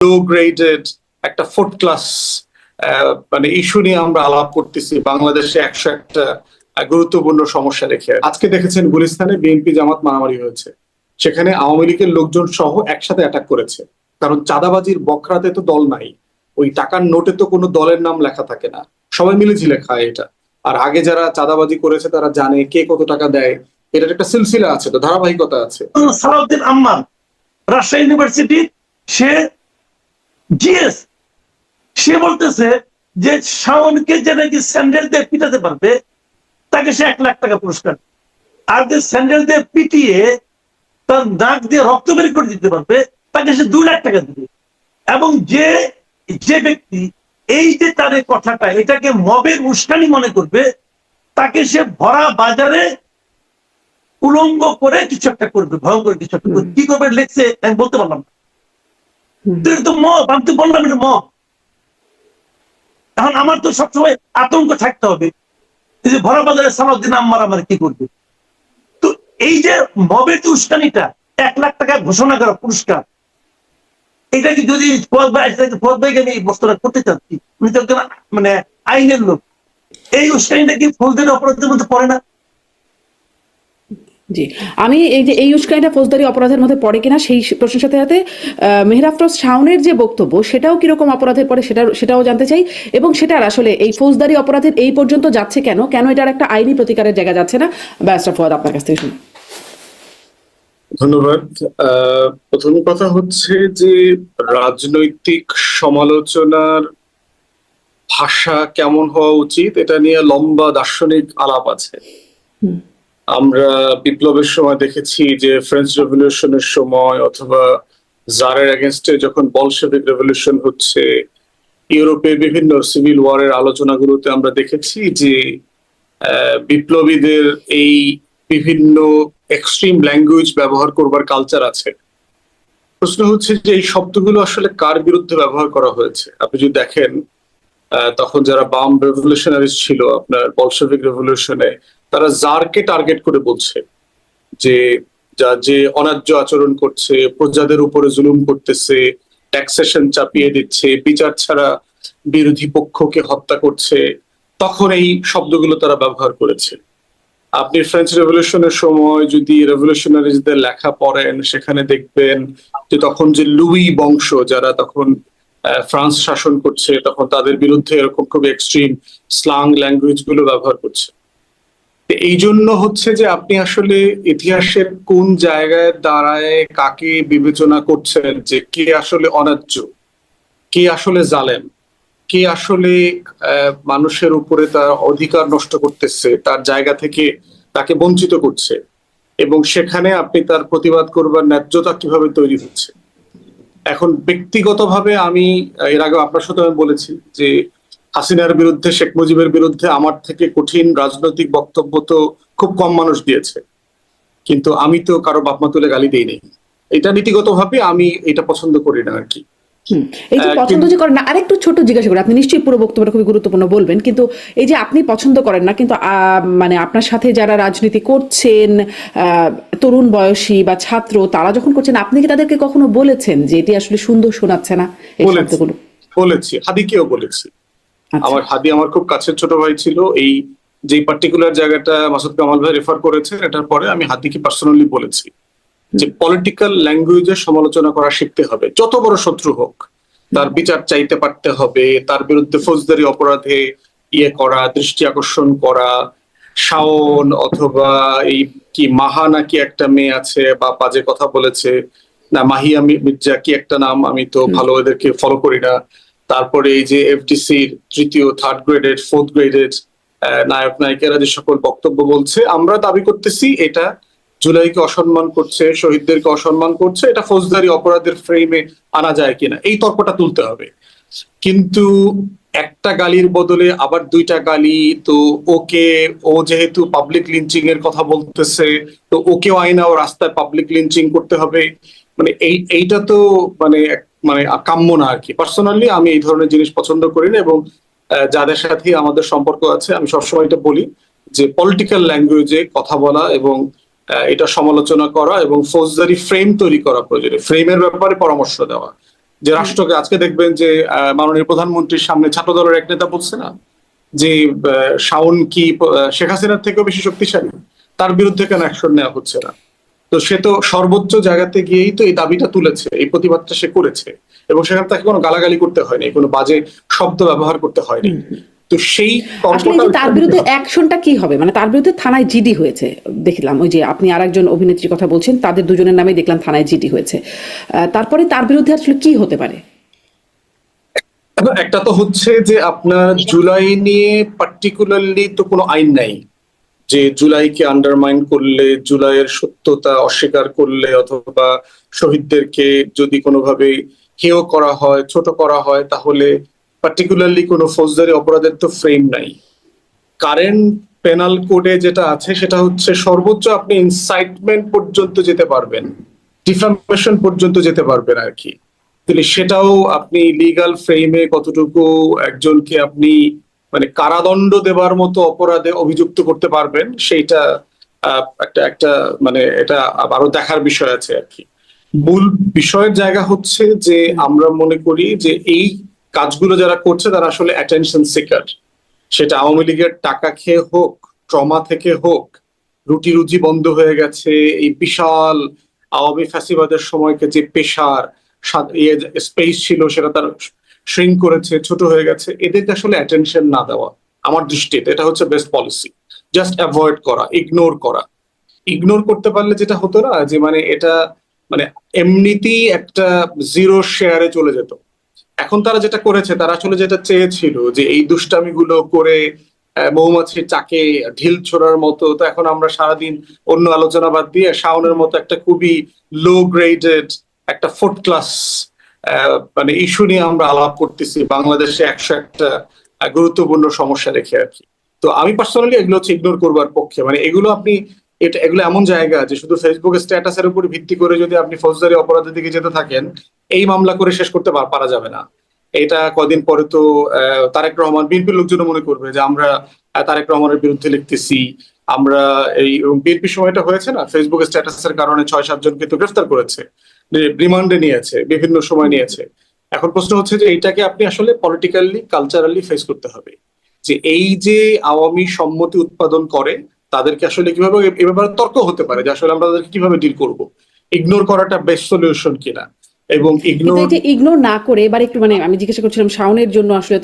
লো graded একটা fourth class মানে issue নিয়ে আমরা আলাপ করতেছি বাংলাদেশে 101টা গুরুত্বপূর্ণ সমস্যা রেখে। আজকে দেখেছেন গুলিস্তানে বিএনপি জামাত মারামারি হয়েছে, সেখানে আওয়ামী লীগের লোকজন সহ একসাথে অ্যাটাক করেছে। কারণ চাঁদাবাজির বখরাতে তো দল নাই, ওই টাকার নোটে তো কোনো দলের নাম লেখা থাকে না, সবাই মিলে ঝিলে খায় এটা। আর আগে যারা চাঁদাবাজি করেছে তারা জানে কে কত টাকা দেয়, এটার একটা সিলসিলা আছে, তো ধারাবাহিকতা আছে। সালাউদ্দিন আম্মার রাজশাহী ইউনিভার্সিটি, সে জিএস, সে বলতেছে যে শাওনকে যে নাকি স্যান্ডেল দিয়ে পিটাতে পারবে তাকে সে 1 লাখ টাকা পুরস্কার, আর যে স্যান্ডেল দিয়ে পিটিয়ে তার নাক দিয়ে রক্ত বের করে দিতে পারবে তাকে সে 2 লাখ টাকা দিবে। এবং যে ব্যক্তি এই যে তার কথাটা এটাকে মবের উস্কানি মনে করবে, তাকে সে ভরা বাজারে উলঙ্গ করে কিছু একটা করবে, ভয়ঙ্কর কিছু একটা করবে। কি করবে লেখছে আমি বলতে পারলাম না, তো মব, আমি তো বললাম এটা মব। এখন আমার তো সবসময় আতঙ্ক থাকতে হবে যে ভরা বাজারে সালাউদ্দিন আম্মার আমার কি করবে। তো এই যে মবের যে উস্কানিটা, 1 লাখ টাকা ঘোষণা করা পুরস্কার, এটা কি যদি ফৌজ ভাইকে আমি বস্তুটা করতে চাচ্ছি, উনি তো একজন মানে আইনের লোক, এই উস্কানিটা কি ফৌজদারি অপরাধের মধ্যে পড়ে না? জি, আমি এই যে এই উস্কানিটা ফৌজদারি অপরাধের মধ্যে পড়ে কিনা সেই প্রশ্নের সাথে সাথে মেহেরাফরোজ শাওনের যে বক্তব্য সেটাও কিরকম অপরাধের পড়ে সেটাও জানতে চাই, এবং সেটার আসলে এই ফৌজদারি অপরাধের এই পর্যন্ত যাচ্ছে কেন এটার একটা আইনি প্রতিকারের জায়গা যাচ্ছে না। ব্যারিস্টার ফুয়াদ, আপনার কাছ থেকে শুনি। ধন্যবাদ। প্রথম কথা হচ্ছে যে রাজনৈতিক সমালোচনার ভাষা কেমন হওয়া উচিত এটা নিয়ে লম্বা দার্শনিক আলাপ আছে। আমরা বিপ্লবের সময় দেখেছি যে ফ্রেঞ্চ রেভলিউশনের সময় অথবা জারের এগেনস্টে যখন বলশেভিক রেভলিউশন হচ্ছে, ইউরোপে বিভিন্ন সিভিল ওয়ারের আলোচনাগুলোতে আমরা দেখেছি যে বিপ্লবীদের এই বিভিন্ন এক্সট্রিম ল্যাঙ্গুয়েজ ব্যবহার করবার কালচার আছে। প্রশ্ন হচ্ছে যে এই শব্দগুলো আসলে কার বিরুদ্ধে ব্যবহার করা হয়েছে। আপনি যদি দেখেন তখন যারা বাম রেভলিউশনারিস্ট ছিল আপনার বলশেভিক রেভলিউশনে, তারা জারকে টার্গেট করে বলছে যে অন্যায্য আচরণ করছে, প্রজাদের উপরে জুলুম করতেছে, ট্যাক্সেশন চাপিয়ে দিচ্ছে, বিচার ছাড়া বিরোধী পক্ষকে হত্যা করছে, তখন এই শব্দগুলো তারা ব্যবহার করেছে। আপনি ফ্রেঞ্চ রেভলিউশনের সময় যদি রেভলিউশনারিজদের লেখা পড়েন, সেখানে দেখবেন যে তখন যে লুই বংশ যারা তখন ফ্রান্স শাসন করছে, তখন তাদের বিরুদ্ধে এরকম খুব এক্সট্রিম স্লাং ল্যাঙ্গুয়েজ গুলো ব্যবহার করছে। এই জন্য হচ্ছে যে আপনি আসলে ইতিহাসের কোন জায়গায় দাঁড়ায় কাকে বিবেচনা করছেন যে কে আসলে অন্যায্য, কে আসলে জালেম, কে আসলে মানুষের উপরে তার অধিকার নষ্ট করতেছে, তার জায়গা থেকে তাকে বঞ্চিত করছে, এবং সেখানে আপনি তার প্রতিবাদ করবার ন্যায্যতা কিভাবে তৈরি হচ্ছে। এখন ব্যক্তিগতভাবে আমি এর আগে আপনার সাথে আমি বলেছি যে হাসিনার বিরুদ্ধে, শেখ মুজিবের বিরুদ্ধে আমার থেকে কঠিন রাজনৈতিক বক্তব্য তো খুব কম মানুষ দিয়েছে, কিন্তু আমি তো কারো বাপমা তুলে গালি দিই নাই। এটা নীতিগতভাবে আমি এটা পছন্দ করি না আর কি। এই যে পছন্দ যে করেন না, আরেকটু ছোট জিজ্ঞাসা করি, আপনি নিশ্চয়ই পুরো বক্তব্যটা খুবই গুরুত্বপূর্ণ বলবেন, কিন্তু এই যে আপনি পছন্দ করেন না, কিন্তু মানে আপনার সাথে যারা রাজনীতি করছেন তরুণ বয়সী বা ছাত্র, তারা যখন করছেন, আপনি কি তাদেরকে কখনো বলেছেন যে এটি আসলে সুন্দর শোনাচ্ছে না? বলেছি, হাদিকেও বলেছি। আমার হাদি আমার খুব কাছের ছোট ভাই ছিল। এই যে পার্টিকুলার জায়গাটা মাসুদ কামাল ভাই রেফার করেছেন, এটার পরে আমি হাদিকে পার্সোনালি বলেছি যে পলিটিক্যাল ল্যাঙ্গুয়েজের সমালোচনা করা শিখতে হবে। যত বড় শত্রু হোক তার বিচার চাইতে পারতে হবে, তার বিরুদ্ধে ফৌজদারি অপরাধে করা, দৃষ্টি আকর্ষণ করা। শাওন অথবা এই কি মাহা নাকি একটা মেয়ে আছে বা বাজে কথা বলেছে না, মাহিয়া মির্জা কি একটা নাম, আমি তো ভালো এদেরকে ফলো করি না। তারপরে এই যে এফডিসির তৃতীয়, থার্ড গ্রেডের, ফোর্থ গ্রেডের নায়ক নায়িকারা যে সকল বক্তব্য বলছে, আমরা দাবি করতেছি এটা জুলাইকে অসম্মান করছে, শহীদদেরকে অসম্মান করছে, এটা ফৌজদারি অপরাধের ফ্রেমে আনা যায় কিনা এই তর্কটা তুলতে হবে। কিন্তু একটা গালির বদলে আবার 2টা গালি, তো ও যেহেতু পাবলিক লিঞ্চিং এর কথা বলতেছে, তো ওকেও আইনা ও রাস্তায় পাবলিক লিঞ্চিং করতে হবে, মানে এইটা তো মানে কাম্য না আর কি। পার্সোনালি আমি এই ধরনের জিনিস পছন্দ করি না, এবং যাদের সাথে আমাদের সম্পর্ক আছে আমি সবসময় এটা বলি যে পলিটিক্যাল ল্যাঙ্গুয়েজে কথা বলা এবং এটা সমালোচনা করা এবং ফৌজদারি ফ্রেম তৈরি করা প্রয়োজনে, ফ্রেমের ব্যাপারে পরামর্শ দেওয়া, যে রাষ্ট্রকে আজকে দেখবেন যে মাননীয় প্রধানমন্ত্রীর সামনে ছাত্র দলের এক নেতা বলছে না যে শাওন কি শেখ হাসিনার থেকেও বেশি শক্তিশালী, তার বিরুদ্ধে কেন অ্যাকশন নেওয়া হচ্ছে না? তো সে তো সর্বোচ্চ জায়গাতে গিয়েই তো এই দাবিটা তুলেছে, এই প্রতিবাদটা সে করেছে, এবং সেখানে তাকে কোনো গালাগালি করতে হয়নি, কোনো বাজে শব্দ ব্যবহার করতে হয়নি। তো সেই আসলে এই যে তার বিরুদ্ধে অ্যাকশনটা কি হবে, মানে তার বিরুদ্ধে থানায় জিডি হয়েছে দেখলাম, ওই যে আপনি আরেকজন অভিনেত্রীর কথা বলছেন, তাদের দুজনের নামে দেখলাম থানায় জিডি হয়েছে। তারপরে তার বিরুদ্ধে আসলে কি হতে পারে? একটা তো হচ্ছে যে আপনার জুলাই নিয়ে পার্টিকুলারলি তো কোনো আইন নাই যে জুলাইকে আন্ডারমাইন করলে, জুলাইয়ের সত্যতা অস্বীকার করলে, অথবা শহীদদেরকে যদি কোনোভাবে হেয় করা হয়, ছোট করা হয়, তাহলে পার্টিকুলারলি কোনো ফৌজদারি অপরাধের তো ফ্রেম নাই। কারেন্ট পেনাল কোডে যেটা আছে সেটা হচ্ছে সর্বোচ্চ আপনি ইনসাইটমেন্ট পর্যন্ত যেতে পারবেন, ডিফামেশন পর্যন্ত যেতে পারবেন আর কি। তাহলে সেটাও আপনি লিগাল ফ্রেমে কতটুকু একজনকে আপনি মানে কারাদণ্ড দেবার মতো অপরাধে অভিযুক্ত করতে পারবেন, সেইটা একটা একটা মানে এটা আরো দেখার বিষয় আছে আর কি। মূল বিষয়ের জায়গা হচ্ছে যে আমরা মনে করি যে এই কাজগুলো যারা করছে তারা আসলে অ্যাটেনশন সিকার। সেটা আওয়ামী লীগের টাকা খেয়ে হোক, ট্রমা থেকে হোক, রুটি রুজি বন্ধ হয়ে গেছে, এই বিশাল আওয়ামী ফ্যাসিবাদের সময়কে যে পেশার স্পেস ছিল সেটা তার শ্রিঙ্ক করেছে, ছোট হয়ে গেছে, এদেরকে আসলে অ্যাটেনশন না দেওয়া আমার দৃষ্টিতে এটা হচ্ছে বেস্ট পলিসি। জাস্ট অ্যাভয়েড করা, ইগনোর করা। ইগনোর করতে পারলে যেটা হতো না যে মানে এটা মানে এমনিতেই একটা জিরো শেয়ারে চলে যেত। এখন তারা যেটা করেছে, তারা আসলে যেটা চেয়েছিল যে এই দুষ্টামিগুলো করে মৌমাছির চাকে ঢিল ছোড়ার মতো, তো এখন আমরা সারাদিন অন্য আলোচনা বাদ দিয়ে শাওনের মতো একটা খুবই লো গ্রেডেড একটা ফোর্থ ক্লাস মানে ইস্যু নিয়ে আমরা আলাপ করতেছি বাংলাদেশে 101টা গুরুত্বপূর্ণ সমস্যা রেখে আর কি। তো আমি পার্সোনালি এগুলো হচ্ছে ইগনোর করবার পক্ষে। মানে এগুলো আপনি এগুলো এমন জায়গা যে শুধু ফেসবুক স্ট্যাটাসের উপর ভিত্তি করে যদি আপনি ফৌজদারি অপরাধের দিকে যেতে থাকেন, এই মামলা করে শেষ করতে পারা যাবে না। এটা কদিন পরে তো তারেক রহমান, বিএনপির লোকজন মনে করবে যে আমরা তারেক রহমানের বিরুদ্ধে লিখতেছি আমরা। এই বিএনপির সময়টা হয়েছে না, ফেসবুক স্ট্যাটাসের কারণে 6-7 জনকে তো গ্রেফতার করেছে, রিমান্ডে নিয়েছে, বিভিন্ন সময় নিয়েছে। এখন প্রশ্ন হচ্ছে যে এইটাকে আপনি আসলে পলিটিক্যালি কালচারালি ফেস করতে হবে, যে এই যে আওয়ামী সম্মতি উৎপাদন করে তাদেরকে আসলে কিভাবে এ ব্যাপারে তর্ক হতে পারে যে আসলে আমরা তাদেরকে কিভাবে ডিল করব। ইগনোর করাটা বেস্ট সলিউশন কিনা, এবং ইগনোর না করে এবার একটু মানে আমি জিজ্ঞাসা করছিলাম শাওনের জন্য আসলে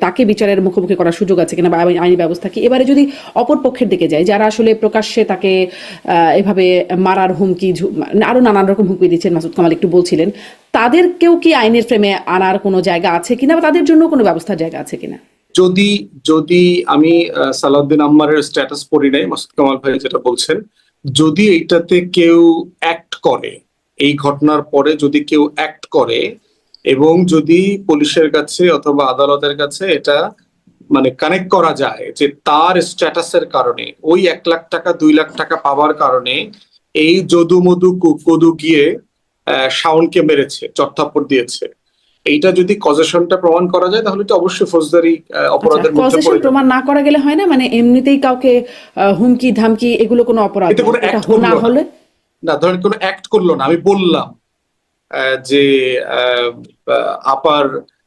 তাকে বিচারের মুখোমুখি করার সুযোগ আছে কিনা বা আইনি ব্যবস্থা কি। এবারে যদি অপর পক্ষের দিকে যায়, যারা আসলে প্রকাশ্যে তাকে এভাবে মারার হুমকি, আরো নানান রকম হুমকি দিচ্ছেন, মাসুদ কামাল একটু বলছিলেন, তাদেরকেও কি আইনের ফ্রেমে আনার কোনো জায়গা আছে কিনা বা তাদের জন্য কোনো ব্যবস্থার জায়গা আছে কিনা? যদি আমি সালাউদ্দিন আম্মারের স্ট্যাটাস পড়ি নাই, মাসুদ কামাল ভাই যেটা বলছেন, যদি এইটাতে কেউ অ্যাক্ট করে, এই ঘটনার পরে যদি কেউ অ্যাক্ট করে এবং যদি পুলিশের কাছে অথবা আদালতের কাছে এটা মানে কানেক্ট করা যায় যে তার স্ট্যাটাসের কারণে ওই 1 লাখ টাকা 2 লাখ টাকা পাওয়ার কারণে এই যদু মধু কদু গিয়ে শাওনকে মেরেছে, চড়থাপ্পড় দিয়েছে, এইটা যদি কজেশনটা প্রমাণ করা যায় তাহলে তো অবশ্যই ফৌজদারি অপরাধের মধ্যে কজেশন পড়ে প্রমাণ না করা গেলে হয় না, মানে এমনিতেই কাউকে হুমকি ধামকি এগুলো কোনো অপরাধ এতে কোনো অ্যাক্ট না হলে না, ধরেন কোনো অ্যাক্ট করলো না, আমি বললাম যে আপার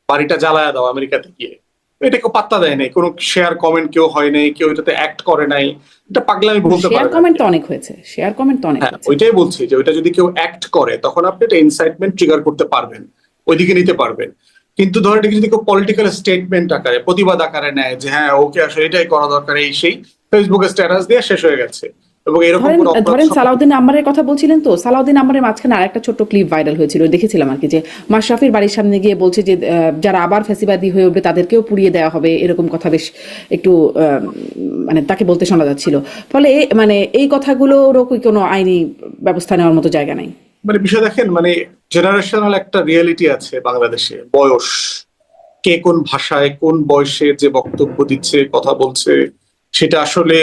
বাড়িটা জ্বালায়া দাও আমেরিকাতে গিয়ে, এটা কেউ পাত্তা দেয় নাই, কোনো শেয়ার কমেন্ট কেউ হয় নাই, কেউ এটাতে অ্যাক্ট করে নাই, এটা পাগলামি বলতে পারে। শেয়ার কমেন্ট তো অনেক হয়েছে, শেয়ার কমেন্ট তো অনেক হয়েছে। ওইটাই বলছি যে ওইটা যদি কেউ অ্যাক্ট করে তখন আপনি এটা ইনসাইটমেন্ট ট্রিগার করতে পারবেন, ওইদিকে নিতে পারবেন। কিন্তু ধরেন যদি কেউ পলিটিক্যাল স্টেটমেন্ট আকারে, প্রতিবাদ আকারে নেয় যে হ্যাঁ ওকে আসলে এটাই করা দরকার, এই সেই ফেসবুকে স্ট্যাটাস দিয়ে শেষ হয়ে গেছে, এবং এরকম ধরেন সালাউদ্দিন আম্মারের কথা বলছিলেন, তো সালাউদ্দিন আম্মারের মাঝখানে আরেকটা ছোট্ট ক্লিপ ভাইরাল হয়েছিল, দেখেছিলাম আর কি, যে মাশরাফির বাড়ির সামনে গিয়ে বলছে যে যারা আবার ফ্যাসিবাদী হয়ে উঠবে তাদেরকেও পুড়িয়ে দেওয়া হবে, এরকম কথা বেশ একটু মানে তাকে বলতে শোনা যাচ্ছিল। ফলে মানে এই কথাগুলোরও কোনো আইনি ব্যবস্থা নেওয়ার মতো জায়গা নাই। মানে বিষয় দেখেন, মানে জেনারেশনাল একটা রিয়েলিটি আছে বাংলাদেশে, বয়স, কে কোন ভাষায় কোন বয়সে যে বক্তব্য দিচ্ছে, কথা বলছে, সেটা আসলে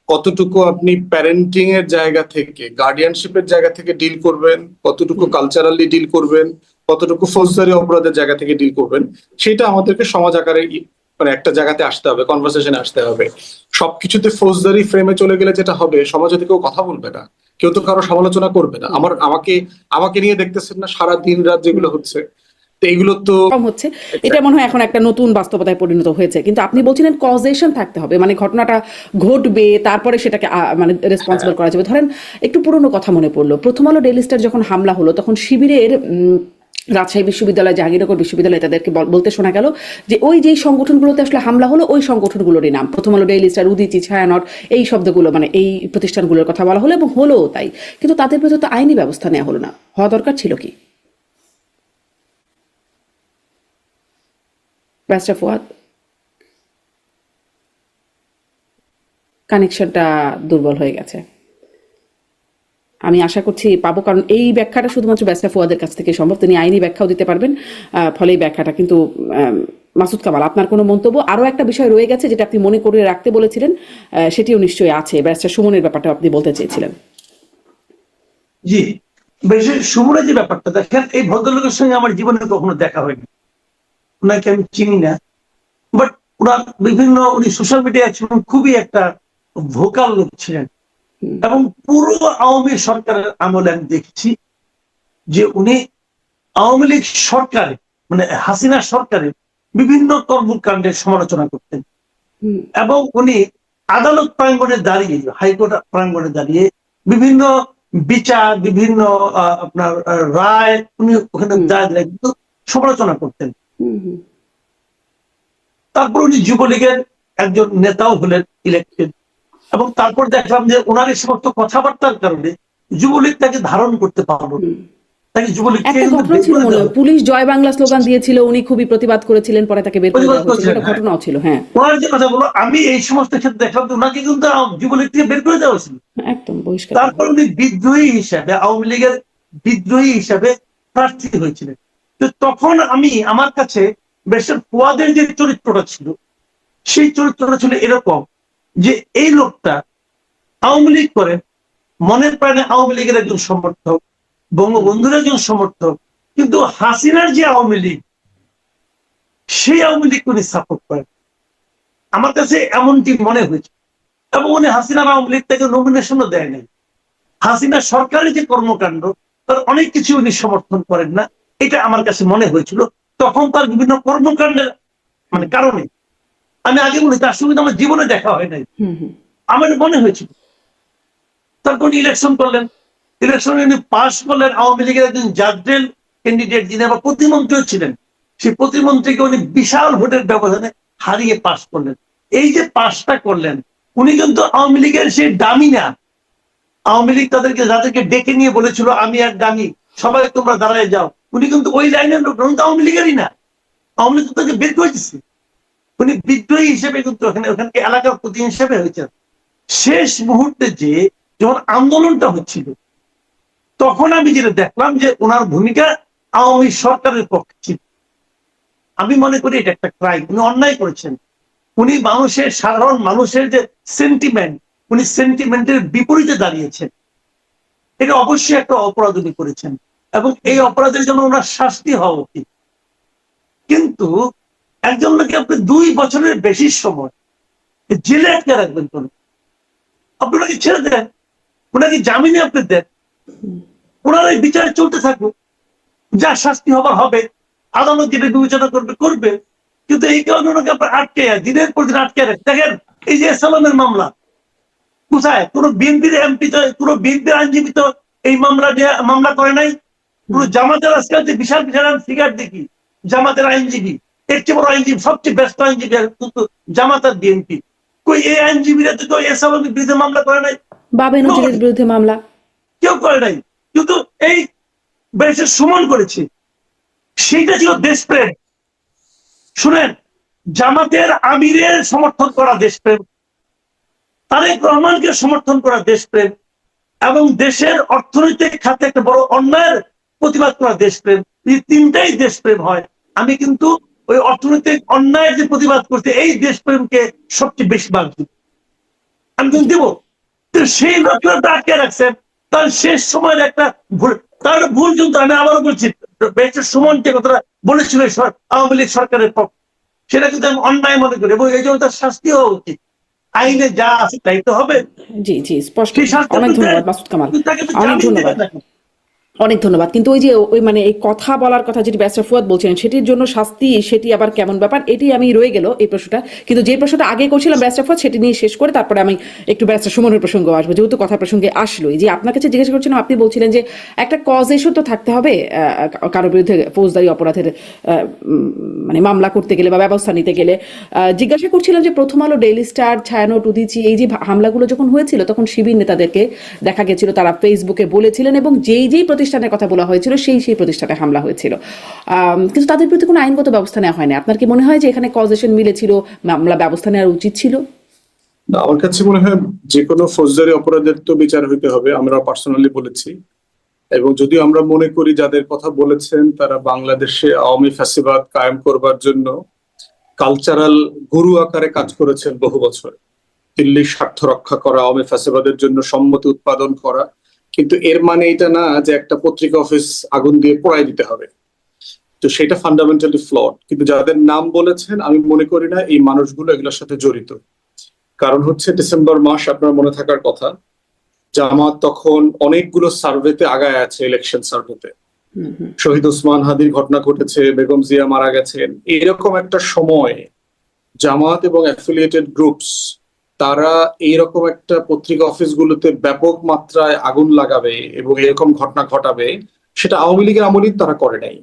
কতটুকু আপনি প্যারেন্টিং এর জায়গা থেকে, গার্ডিয়ানশিপের জায়গা থেকে ডিল করবেন, কতটুকু কালচারালি ডিল করবেন, কতটুকু ফৌজদারি অপরাধের জায়গা থেকে ডিল করবেন, সেটা আমাদেরকে সমাজ আকারে মানে একটা জায়গাতে আসতে হবে, কনভারসেশনে আসতে হবে। সবকিছুতে ফৌজদারি ফ্রেমে চলে গেলে যেটা হবে, সমাজে কেউ কথা বলবে না, কেউ তো কারো সমালোচনা করবে না। আমাকে নিয়ে দেখতেছেন না সারা দিন রাত যেগুলো হচ্ছে, তো এগুলো তো কম হচ্ছে, এটা মনে হয় এখন একটা নতুন বাস্তবতায় পরিণত হয়েছে। কিন্তু আপনি বলছিলেন কজেশন থাকতে হবে, মানে ঘটনাটা ঘটবে তারপরে সেটাকে মানে রেসপন্সিবল করা যাবে। ধরেন একটু পুরনো কথা মনে পড়লো, প্রথম আলো ডেইলি স্টার যখন হামলা হলো তখন শিবিরের রাজশাহী বিশ্ববিদ্যালয়, জাহাঙ্গীরনগর বিশ্ববিদ্যালয় তাদেরকে বলতে শোনা গেল যে ওই যেই সংগঠনগুলোতে আসলে হামলা হলো ওই সংগঠনগুলোরই নাম প্রথম আলো ডেইলি স্টার, উদীচী, ছায়ানট, এই শব্দগুলো মানে এই প্রতিষ্ঠানগুলোর কথা বলা হলো এবং হলোও তাই। কিন্তু তাদের বিরুদ্ধে তো আইনি ব্যবস্থা নেওয়া হলো না, হওয়া দরকার ছিল কি? ব্যারিস্টার ফুয়াদ, কানেকশনটা দুর্বল হয়ে গেছে। আমি আশা করছি পাবো, কারণ এই ব্যাখ্যাটা শুধুমাত্র ব্যারিস্টার ফুয়াদের কাছ থেকে সম্ভব, তিনি আইনি ব্যাখ্যাও দিতে পারবেন। ফলে এই ব্যাখ্যাটা কিন্তু মাসুদ কামাল, আপনার কোনো মন্তব্য? আরও একটা বিষয় রয়ে গেছে যেটা আপনি মনে করে রাখতে বলেছিলেন, সেটিও নিশ্চয়ই আছে, ব্যারিস্টার সুমনের ব্যাপারটা আপনি বলতে চেয়েছিলেন। জি, বেশি সুমনের যে ব্যাপারটা, দেখেন এই ভদ্রলোকের সঙ্গে আমার জীবনে কখনো দেখা হয়নি, ওনাকে আমি চিনি না, বাট ওনার বিভিন্ন, উনি সোশ্যাল মিডিয়ায় ছিলেন, খুবই একটা ভোকাল লোক ছিলেন। এবং পুরো আওয়ামী সরকারের আমলে আমি দেখছি যে উনি আওয়ামী লীগ সরকারে, মানে হাসিনা সরকারে বিভিন্ন কর্মকাণ্ডের সমালোচনা করতেন। এবং উনি আদালত প্রাঙ্গণে দাঁড়িয়ে, হাইকোর্ট প্রাঙ্গণে দাঁড়িয়ে বিভিন্ন বিচার, বিভিন্ন আপনার রায় উনি ওখানে দাঁড়িয়ে কিন্তু সমালোচনা করতেন। তারপর উনি যুবলীগের একজন নেতাও হলেন ইলেক্টেড, এবং তারপর দেখলাম যে ওনার এই সমস্ত কথাবার্তার কারণে যুবলীগ তাকে ধারণ করতে পারলো, তাকে যুবলীগ একটা ঘটনা ছিল মনে হয়, পুলিশ জয় বাংলা স্লোগান দিয়েছিল, উনি খুবই প্রতিবাদ করেছিলেন, পরে তাকে বের করে দেওয়া হয়েছিল, একটা ঘটনাও ছিল। হ্যাঁ, ওনার যে কথা বলো, আমি এই সমস্ত ক্ষেত্রে দেখলাম যে ওনাকে কিন্তু যুবলীগ থেকে বের করে দেওয়া হয়েছিল, একদম বহিষ্কার। তারপর উনি বিদ্রোহী হিসাবে, আওয়ামী লীগের বিদ্রোহী হিসাবে প্রার্থী হয়েছিলেন। তো তখন আমার কাছে ব্যারিস্টার ফুয়াদের যে চরিত্রটা ছিল, সেই চরিত্রটা ছিল এরকম যে এই লোকটা আওয়ামী লীগ করেন, মনের প্রাণে আওয়ামী লীগের একজন সমর্থক, বঙ্গবন্ধুর একজন সমর্থক, কিন্তু হাসিনার যে আওয়ামী লীগ, সেই আওয়ামী লীগ উনি সাপোর্ট করেন। আমার কাছে এমনটি মনে হয়েছে। এবং উনি হাসিনার আওয়ামী লীগ থেকে নমিনেশনও দেয় নাই। হাসিনা সরকারের যে কর্মকাণ্ড, তার অনেক কিছু উনি সমর্থন করেন না, এটা আমার কাছে মনে হয়েছিল তখন তার বিভিন্ন কর্মকাণ্ডের মানে কারণে। আমি আগে বলি তার সঙ্গে আমার জীবনে দেখা হয় নাই, আমার মনে হয়েছিল। তারপর ইলেকশন করলেন, ইলেকশনে উনি পাশ করলেন, আওয়ামী লীগের একজন জাজেল ক্যান্ডিডেট যিনি আবার প্রতিমন্ত্রীও ছিলেন, সেই প্রতিমন্ত্রীকে উনি বিশাল ভোটের ব্যবধানে হারিয়ে পাশ করলেন। এই যে পাশটা করলেন, উনি কিন্তু আওয়ামী লীগের সেই দামি না। আওয়ামী লীগ যাদেরকে ডেকে নিয়ে বলেছিল আমি এক দামি, সবাই তোমরা দাঁড়ায় যাও, উনি কিন্তু ওই লাইনের লোক, আওয়ামী লীগেরই না। আওয়ামী লীগ তাকে বের করে দিচ্ছে। উনি বিদ্রোহী হিসেবে কিন্তু ওখানকে এলাকার প্রতি হিসেবে হয়েছেন। শেষ মুহূর্তে যে যখন আন্দোলনটা হচ্ছিল, তখন আমি যেটা দেখলাম যে ওনার ভূমিকা আওয়ামী সরকারের পক্ষে ছিল। আমি মনে করি এটা একটা ক্রাইম, উনি অন্যায় করেছেন। উনি মানুষের, সাধারণ মানুষের যে সেন্টিমেন্ট, উনি সেন্টিমেন্টের বিপরীতে দাঁড়িয়েছেন। এটা অবশ্যই একটা অপরাধ উনি করেছেন, এবং এই অপরাধের জন্য ওনার শাস্তি হওয়া উচিত। কিন্তু একজন লোককে আপনি 2 বছরের বেশি সময় জেলে আটকে রাখবেন কেন? আপনি ওনাকে ছেড়ে দেন, ওনাকে জামিনে আপনি দেন, ওনার এই বিচার চলতে থাকুক, যা শাস্তি হবার হবে, আদালত যেটা বিবেচনা করবে। কিন্তু এই কারণে ওনাকে আপনার আটকে, দিনের পর দিন আটকে রাখেন। দেখেন এই যে সালামের মামলা, কোথায় কোনো বিএনপির এমপি, কোনো বিএনপির আইনজীবী তো এই মামলা করে নাই। পুরো জামাতের আজকাল যে বিশাল বিশাল ফিগার দেখি, জামাতের আইনজীবী, এর চেয়ে বড় আইনজীবী, সবচেয়ে ব্যস্ত আইনজীবী কিন্তু জামাত আর বিএনপি। কই এই আইনজীবীরা তো এসালামের বিরুদ্ধে মামলা করে নাই, বাবের নজিরের বিরুদ্ধে মামলা কেউ করে নাই, কিন্তু এই ব্যারিস্টার সুমন করেছে। সেইটা ছিল দেশপ্রেম। শুনেন, জামাতের আমিরের সমর্থন করা দেশপ্রেম, তারেক রহমানকে সমর্থন করা দেশপ্রেম, এবং দেশের অর্থনৈতিক খাতে একটা বড় অন্যায়ের প্রতিবাদ করা দেশপ্রেম। এই তিনটাই দেশপ্রেম হয়। আমি কিন্তু ওই অর্থনৈতিক অন্যায়ের যে প্রতিবাদ করতে, এই দেশপ্রেমকে সবচেয়ে বেশি বাদ দিব। আমি কিন্তু দিব। সেই লোকটা আটকে রাখছেন, তার শেষ সময়ের একটা ভুল, তার ভুল কিন্তু আমি আবারও বলছি, ব্যারিস্টার সুমন যে কথাটা বলেছিল আওয়ামী লীগ সরকারের পক্ষে, সেটা কিন্তু আমি অন্যায় মনে করি, এবং এই জন্য তার শাস্তি হওয়া উচিত। আইনে যা আছে তাই তো হবে। জি জি, স্পষ্ট। অনেক ধন্যবাদ মাসুদ কামাল, অনেক ধন্যবাদ। অনেক ধন্যবাদ। কিন্তু ওই যে ওই মানে এই কথা বলার কথা যেটি ব্যারিস্টার ফুয়াদ বলছিলেন সেটির জন্য শাস্তি, সেটি আবার কেমন ব্যাপার, এটি আমি রয়ে গেল এই প্রশ্নটা। কিন্তু যে প্রশ্নটা আগে করছিলাম ব্যারিস্টার ফুয়াদ, সেটি নিয়ে শেষ করে তারপরে আমি একটু ব্যারিস্টার সুমনের প্রসঙ্গ আসবো, যেহেতু কথা প্রসঙ্গে আসলোই। যে আপনার কাছে জিজ্ঞাসা করছিলাম, আপনি বলছিলেন যে একটা কজেশন তো থাকতে হবে কারো বিরুদ্ধে ফৌজদারি অপরাধের মানে মামলা করতে গেলে বা ব্যবস্থা নিতে গেলে। জিজ্ঞাসা করছিলাম যে প্রথম আলো, ডেইলি স্টার, ছায়ানট, উদীচী, এই যে হামলাগুলো যখন হয়েছিল তখন শিবির নেতাদেরকে দেখা গেছিল তারা ফেসবুকে বলেছিলেন এবং যেই যেই প্রতিষ্ঠানের কথা বলা হয়েছিল সেই সেই প্রতিষ্ঠানে হামলা হয়েছিল, কিন্তু তাদের প্রতি কোনো আইনগত ব্যবস্থা নেওয়া হয়নি। আপনার কি মনে হয় যে এখানে কজেশন মিলেছিল, মামলা ব্যবস্থা নেওয়া উচিত ছিল? না, আমার কাছে মনে হয় যে কোনো ফৌজদারি অপরাধের তো বিচার হইতে হবে, আমরা পার্সোনালি বলেছি। এবং যদিও আমরা মনে করি যাদের কথা বলেছেন তারা বাংলাদেশে আওয়ামী ফ্যাসিবাদ কায়েম করবার জন্য কালচারাল গুরু আকারে কাজ করেছেন বহু বছর, দিল্লির স্বার্থ রক্ষা করা, আওয়ামী ফ্যাসিবাদের জন্য সম্মতি উৎপাদন করা, কিন্তু এর মানে এটা না যে একটা পত্রিকা অফিস আগুন দিয়ে পোড়াই দিতে হবে। তো সেটা ফান্ডামেন্টালি ফ্লড। কিন্তু যাদের নাম বলেছেন আমি মনে করি না এই মানুষগুলো এগুলোর সাথে জড়িত। কারণ হচ্ছে ডিসেম্বর মাস, আপনার মনে থাকার কথা, জামাত তখন অনেকগুলো সার্ভেতে আগায় আছে, ইলেকশন সার্ভেতে। শহীদ ওসমান হাদির ঘটনা ঘটেছে, বেগম জিয়া মারা গেছেন। এরকম একটা সময় জামাত এবং অ্যাফিলিয়েটেড গ্রুপস তারা এইরকম একটা পত্রিকা অফিসগুলোতে ব্যাপক মাত্রায় আগুন লাগাবে এবং এরকম ঘটনা ঘটাবে, সেটা আওয়ামী লীগের আমলেই তারা করে নাই।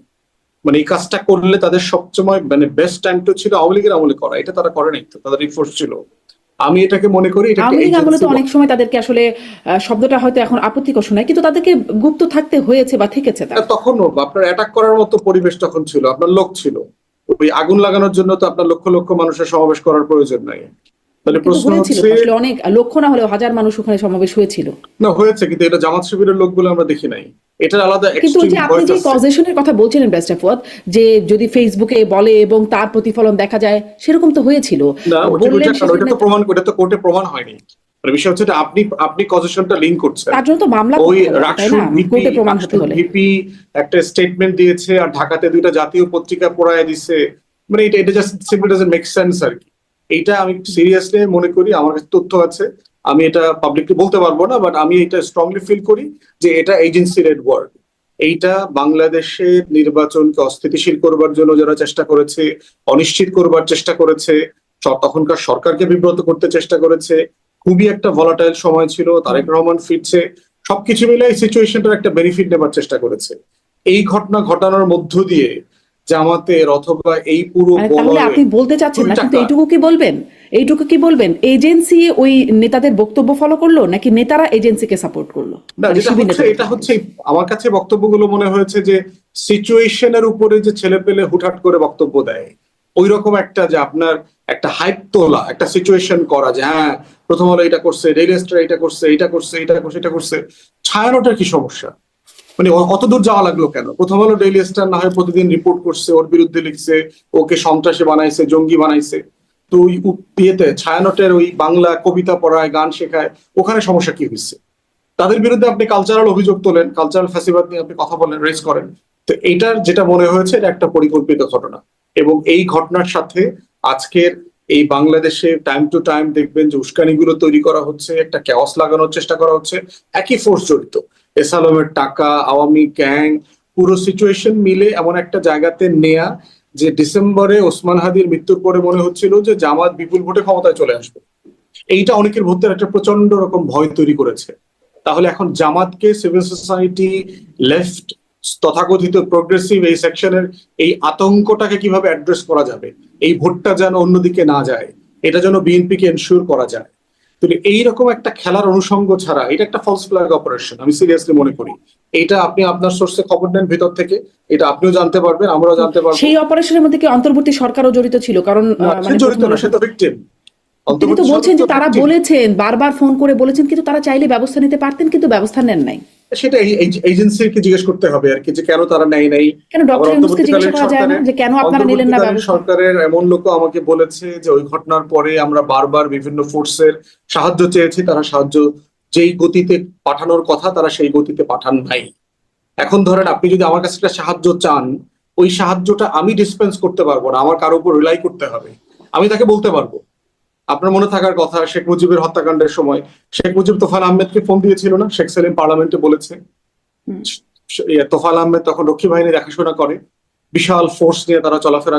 মানে এই কাজটা করলে তাদের সবসময় মানে বেস্ট টাইমটা ছিল আওয়ামী লীগের আমলে করা, এটা তারা করে নাই, তো তাদের রিফোর্স ছিল। আমি এটাকে মনে করি এটা আওয়ামী লীগ আমলে তো অনেক সময় তাদেরকে আসলে শব্দটা হয়তো এখন আপত্তিকর শোনায়, কিন্তু তাদেরকে গুপ্ত থাকতে হয়েছে বা থেকেছে তারা। তখনও আপনার অ্যাটাক করার মতো পরিবেশ তখন ছিল, আপনার লোক ছিল। ওই আগুন লাগানোর জন্য তো আপনার লক্ষ লক্ষ মানুষের সমাবেশ করার প্রয়োজন নাই। তাহলে কিন্তু প্রশ্ন হয়েছিল হচ্ছে, তো আসলে, অনেক লক্ষ না হলেও হাজার মানুষ ওখানে সমাবেশ হয়েছিল। না হয়েছে, কিন্তু এটা জামাত শিবিরের লোকগুলো আমরা দেখি নাই। এটা আলাদা কিন্তু ওই যে এক্সট্রিম আপনি ভয়েস যে আছে। কজেশনের কথা বলছিলেন ব্যারিস্টার ফুয়াদ, যে যদি ফেসবুকে বলে এবং তার প্রতিফলন দেখা যায়, সেরকম তো হয়েছিল। না বললেন ওটা তো প্রমাণ, ওটা তো কোর্টে প্রমাণ হয়নি। মানে বিষয় হচ্ছে এটা আপনি কজেশনটা লিঙ্ক করছেন, তার জন্য তো মামলা ওই করতে হবে, তাই না? কোর্টে প্রমাণ হতে হলে ভিপি একটা স্টেটমেন্ট দিয়েছে আর ঢাকাতে দুইটা জাতীয় পত্রিকা পড়ায় দিছে। মানে এটা just simply doesn't make sense আর কি। এইটা আমি সিরিয়াসলি মনে করি, আমার কাছে তথ্য আছে, আমি এটা পাবলিকলি বলতে পারবো না, বাট আমি এটা স্ট্রংলি ফিল করি যে এটা এজেন্সি লেড ওয়ার্ক। এইটা বাংলাদেশের নির্বাচনকে অস্থিতিশীল করবার জন্য যারা চেষ্টা করেছে, অনিশ্চিত করবার চেষ্টা করেছে, তখনকার সরকারকে বিব্রত করতে চেষ্টা করেছে। খুবই একটা ভলাটাইল সময় ছিল, তারেক রহমান ফিরছে, সবকিছু মিলে এই সিচুয়েশনটার একটা বেনিফিট নেবার চেষ্টা করেছে। এই ঘটনা ঘটানোর মধ্য দিয়ে জামাতের অথবা এই পুরো তাহলে আপনি বলতে চাচ্ছেন না, কিন্তু এইটুকু কি বলবেন এজেন্সি ওই নেতাদের বক্তব্য ফলো করলো নাকি নেতারা এজেন্সিকে সাপোর্ট করলো? না, এটা হচ্ছে আমার কাছে বক্তব্যগুলো মনে হয়েছে যে সিচুয়েশনের উপরে যে ছেলে পেলে হুটহাট করে বক্তব্য দেয়, ওই রকম একটা যে আপনার একটা হাইপ তোলা, একটা সিচুয়েশন করা যে হ্যাঁ প্রথম আলো এটা করছে, ডেইলি স্টার এটা করছে, এটা করছে, এটা করছে, এটা করছে। ছায়ানটের কি সমস্যা? মানে অত দূর যাওয়া লাগলো কেন? প্রথম আলো ডেইলি স্টার না হয় প্রতিদিন রিপোর্ট করছে, ওর বিরুদ্ধে লিখছে, ওকে সন্ত্রাসী বানাইছে, জঙ্গি বানাইছে। তো ওই ইয়েতে ছায়ানটের ওই বাংলা কবিতা পড়ায়, গান শেখায়, ওখানে সমস্যা কি হয়েছে? তাদের বিরুদ্ধে আপনি কালচারাল অভিযোগ তোলেন, কালচারাল ফ্যাসিবাদ নিয়ে আপনি কথা বলেন, রেজ করেন। তো এইটার যেটা মনে হয়েছে এটা একটা পরিকল্পিত ঘটনা। এবং এই ঘটনার সাথে আজকের এই বাংলাদেশে টাইম টু টাইম দেখবেন যে উস্কানিগুলো তৈরি করা হচ্ছে, একটা ক্যাওস লাগানোর চেষ্টা করা হচ্ছে, একই ফোর্স জড়িত। এসালমের টাকা, আওয়ামী গ্যাং, পুরো সিচুয়েশন মিলে এমন একটা জায়গাতে নেয়া যে ডিসেম্বরে ওসমান হাদির মৃত্যুর পরে মনে হচ্ছিল যে জামাত বিপুল ভোটে ক্ষমতায় চলে আসবে। এইটা অনেকের মধ্যে একটা প্রচন্ড রকম ভয় তৈরি করেছে। তাহলে এখন জামাতকে, সিভিল সোসাইটি, লেফট, তথাকথিত প্রোগ্রেসিভ এই সেকশনের এই আতঙ্কটাকে কিভাবে অ্যাড্রেস করা যাবে, এই ভোটটা যেন অন্যদিকে না যায়, এটা যেন বিএনপিকে এনশিওর করা যায়। তাহলে এইরকম একটা খেলার অনুষঙ্গ ছাড়া এটা একটা ফলস ফ্ল্যাগ অপারেশন, আমি সিরিয়াসলি মনে করি। এটা আপনি আপনার সোর্সে খবর নেন ভিতর থেকে, এটা আপনিও জানতে পারবেন, আমরাও জানতে পারবো। সেই অপারেশনের মধ্যে কি অন্তর্বর্তী সরকারও জড়িত ছিল? কারণ জড়িত না, সে তো ভিকটিম। তিনি তো বলছেন যে তারা বলেছেন, বারবার ফোন করে বলেছেন, কিন্তু তারা চাইলে ব্যবস্থা নিতে পারতেন, কিন্তু ব্যবস্থা নেন নাই। সেটা এজেন্সিকে জিজ্ঞেস করতে হবে আর কি, যে কেন তারা নেয় নাই। কেন ডক্টর ইউনূসকে জিজ্ঞাসা করা যায় না যে কেন আপনারা নিলেন না ব্যবস্থা? সরকারের এমন লোক আমাকে বলেছে যে ওই ঘটনার পরে আমরা বারবার বিভিন্ন ফোর্সের সাহায্য চেয়েছি, তারা সাহায্য যেই গতিতে পাঠানোর কথা তারা সেই গতিতে পাঠান নাই। এখন ধরেন আপনি যদি আমার কাছে একটা সাহায্য চান, ওই সাহায্যটা আমি ডিসপেন্স করতে পারবো না, আমার কারো উপর রিলাই করতে হবে। আমি তাকে বলতে পারবো, আপনার মনে থাকার কথা শেখ মুজিবের হত্যাকাণ্ডের সময় শেখ মুজিব তোফায়েল আহমেদকে ফোন দিয়েছিল না, শেখ সেলিম পার্লামেন্টে বলেছে তোফায়েল আহমেদ তখন রক্ষী বাহিনী দেখাশোনা করে, বিশাল ফোর্স নিয়ে তারা চলাফেরা